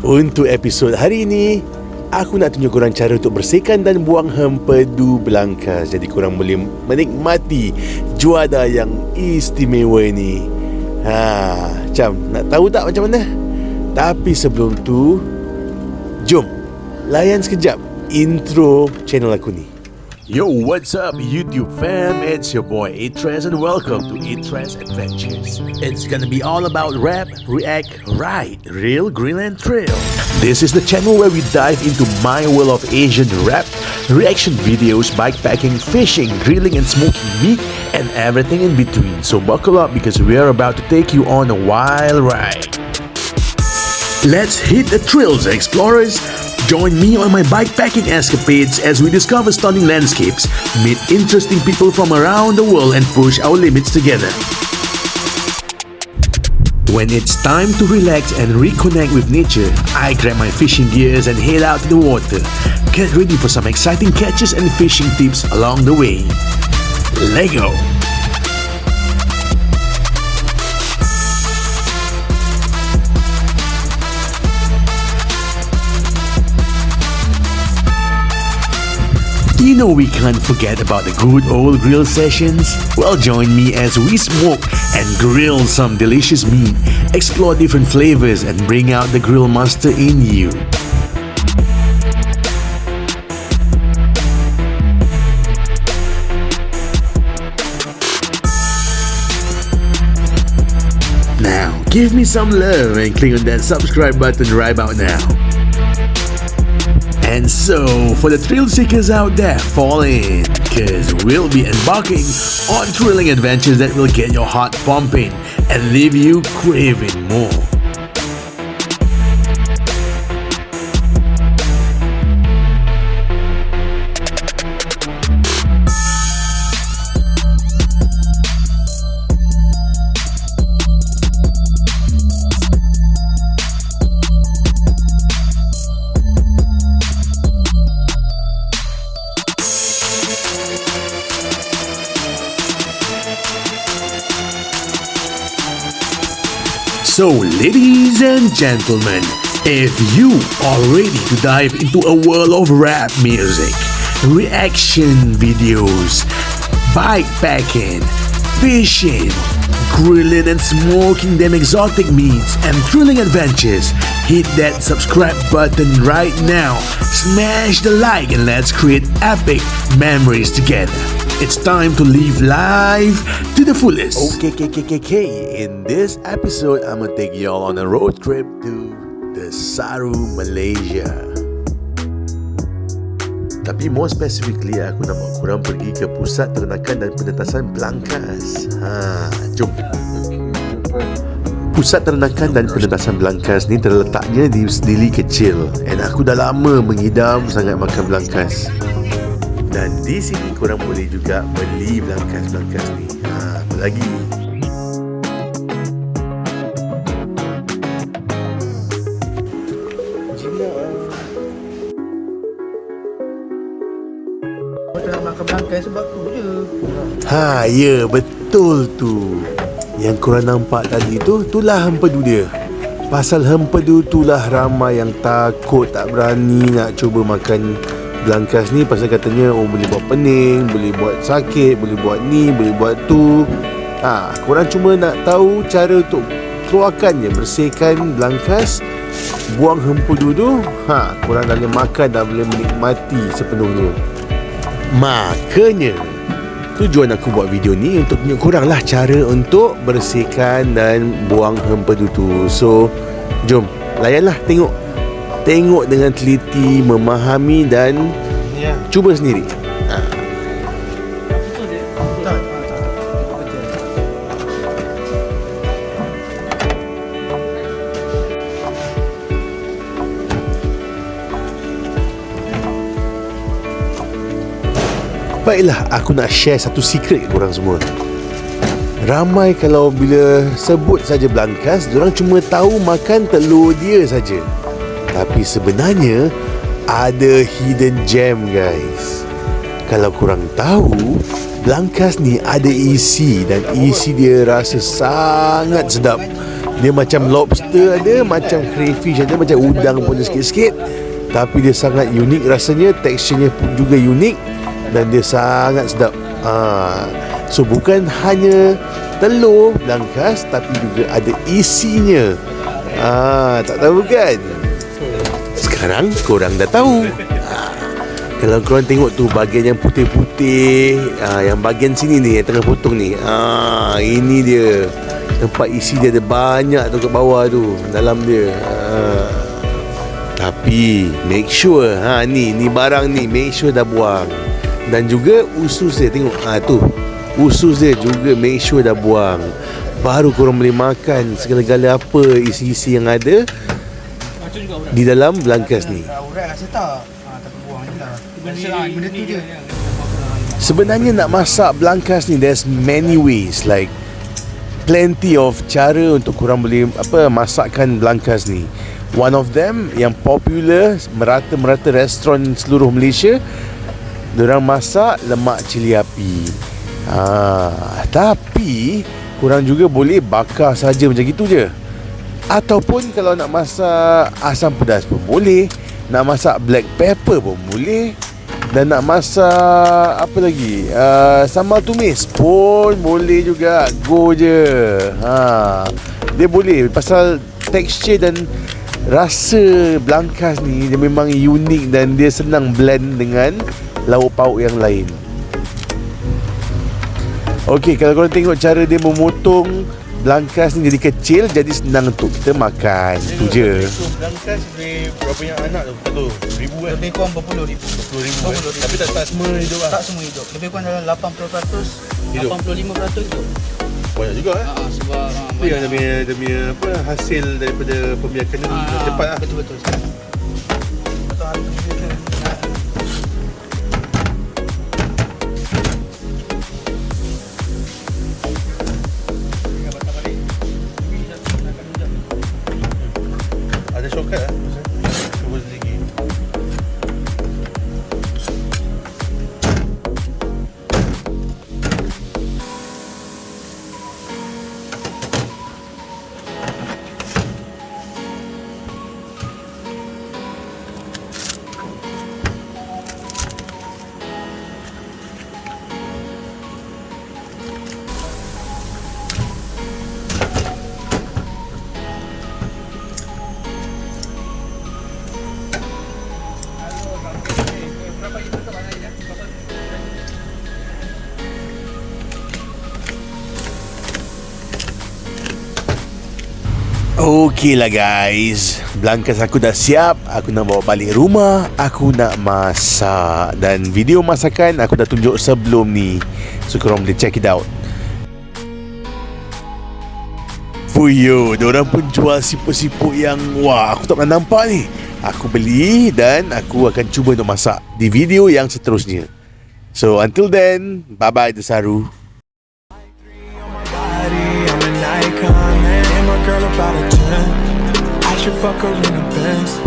Untuk episod hari ini, aku nak tunjuk korang cara untuk bersihkan dan buang hempedu belangkas. Jadi korang boleh menikmati juara yang istimewa ini. Macam nak tahu tak macam mana? Tapi sebelum tu, jom layan sekejap intro channel aku ni. Yo, what's up YouTube fam? It's your boy Atrez and welcome to Atrez Adventures. It's gonna be all about rap, react, ride, reel, grill and trail. This is the channel where we dive into my world of Asian rap, reaction videos, bikepacking, fishing, grilling and smoking meat and everything in between. So buckle up because we are about to take you on a wild ride. Let's hit the trails, explorers. Join me on my bikepacking escapades as we discover stunning landscapes, meet interesting people from around the world and push our limits together. When it's time to relax and reconnect with nature, I grab my fishing gears and head out to the water. Get ready for some exciting catches and fishing tips along the way. Let's go! You know we can't forget about the good old grill sessions? Well, join me as we smoke and grill some delicious meat, explore different flavors and bring out the grill master in you. Now, give me some love and click on that subscribe button right about now. And so, for the thrill seekers out there, fall in, cause we'll be embarking on thrilling adventures that will get your heart pumping and leave you craving more. So, ladies and gentlemen, if you are ready to dive into a world of rap music, reaction videos, bikepacking, fishing, grilling and smoking them exotic meats and thrilling adventures, hit that subscribe button right now, smash the like and let's create epic memories together. It's time to live life to the fullest. Okay. In this episode, I'm gonna take y'all on a road trip to Desaru, Malaysia. Tapi more specifically, aku nak bawa korang pergi ke pusat ternakan dan penetasan Belangkas. Jom. Pusat ternakan dan penetasan Belangkas ni terletaknya di Sedili kecil. And aku dah lama mengidam sangat makan Belangkas. Dan di sini korang boleh juga beli belangkas-belangkas ni. Apa lagi? Kau nak makan belangkas sebab tu je. Ya, betul tu. Yang korang nampak tadi tu, itulah hempedu dia. Pasal hempedu itulah ramai yang takut, tak berani nak cuba makan belangkas ni pasal katanya boleh buat pening, boleh buat sakit, boleh buat ni, boleh buat tu. Korang cuma nak tahu cara untuk keluarkannya, bersihkan belangkas, buang hempedu tu. Korang dah boleh makan, dah boleh menikmati sepenuhnya. Makanya tujuan aku buat video ni untuk tunjuk korang lah cara untuk bersihkan dan buang hempedu tu. So, jom layanlah, tengok dengan teliti, memahami dan cuba sendiri. Baiklah, aku nak share satu secret korang semua. Ramai kalau bila sebut saja belangkas, diorang cuma tahu makan telur dia saja. Tapi sebenarnya ada hidden gem guys. Kalau korang tahu, belangkas ni ada isi dan isi dia rasa sangat sedap. Dia macam lobster ada, macam crayfish ada, macam udang pun ada sikit-sikit. Tapi dia sangat unik rasanya, teksturnya pun juga unik dan dia sangat sedap. So bukan hanya telur belangkas, tapi juga ada isinya. Tak tahu kan? Sekarang korang dah tahu. Kalau korang tengok tu bahagian yang putih-putih, yang bahagian sini ni, yang tengah potong ni, ini dia tempat isi dia, ada banyak tu kat bawah tu, dalam dia. Tapi make sure, ni barang ni make sure dah buang. Dan juga usus dia, tengok tu, usus dia juga make sure dah buang. Baru korang boleh makan segala-gala apa isi-isi yang ada di dalam belangkas ni. Urat rasa tak? Tapi buang je lah. Benda tu je. Sebenarnya nak masak belangkas ni, there's many ways, like plenty of cara untuk korang boleh masakkan belangkas ni. One of them yang popular, merata-merata restoran seluruh Malaysia, diorang masak lemak cili api. Tapi korang juga boleh bakar saja macam gitu je. Ataupun kalau nak masak asam pedas pun boleh, nak masak black pepper pun boleh, dan nak masak apa lagi, sambal tumis pun boleh juga. Go je. Dia boleh, pasal tekstur dan rasa belangkas ni dia memang unik dan dia senang blend dengan lauk pauk yang lain. Okey, kalau korang tengok cara dia memotong belangkas ni jadi kecil, jadi senang untuk kita makan. Itu je. Belangkas berapa yang anak tu? Ribu kan? Lebih kurang berpuluh ribu. Tapi tak semua hidup lah. Tak semua hidup. Lebih kurang dalam 80%, Hidup. 85% hidup. Banyak juga Sebab Itu yang dia punya hasil daripada pembiakan ni cepat lah. Betul-betul. Betul hari tu. Ada shortcut lah. Cuba sedikit. Okey lah guys, belangkas aku dah siap. Aku nak bawa balik rumah, aku nak masak. Dan video masakan aku dah tunjuk sebelum ni, so korang boleh check it out. Fuyo, diorang pun jual siput-siput yang wah, aku tak pernah nampak ni. Aku beli dan aku akan cuba untuk masak di video yang seterusnya. So until then, bye-bye Desaru. Girl about a 10, I should fuck her in the Benz.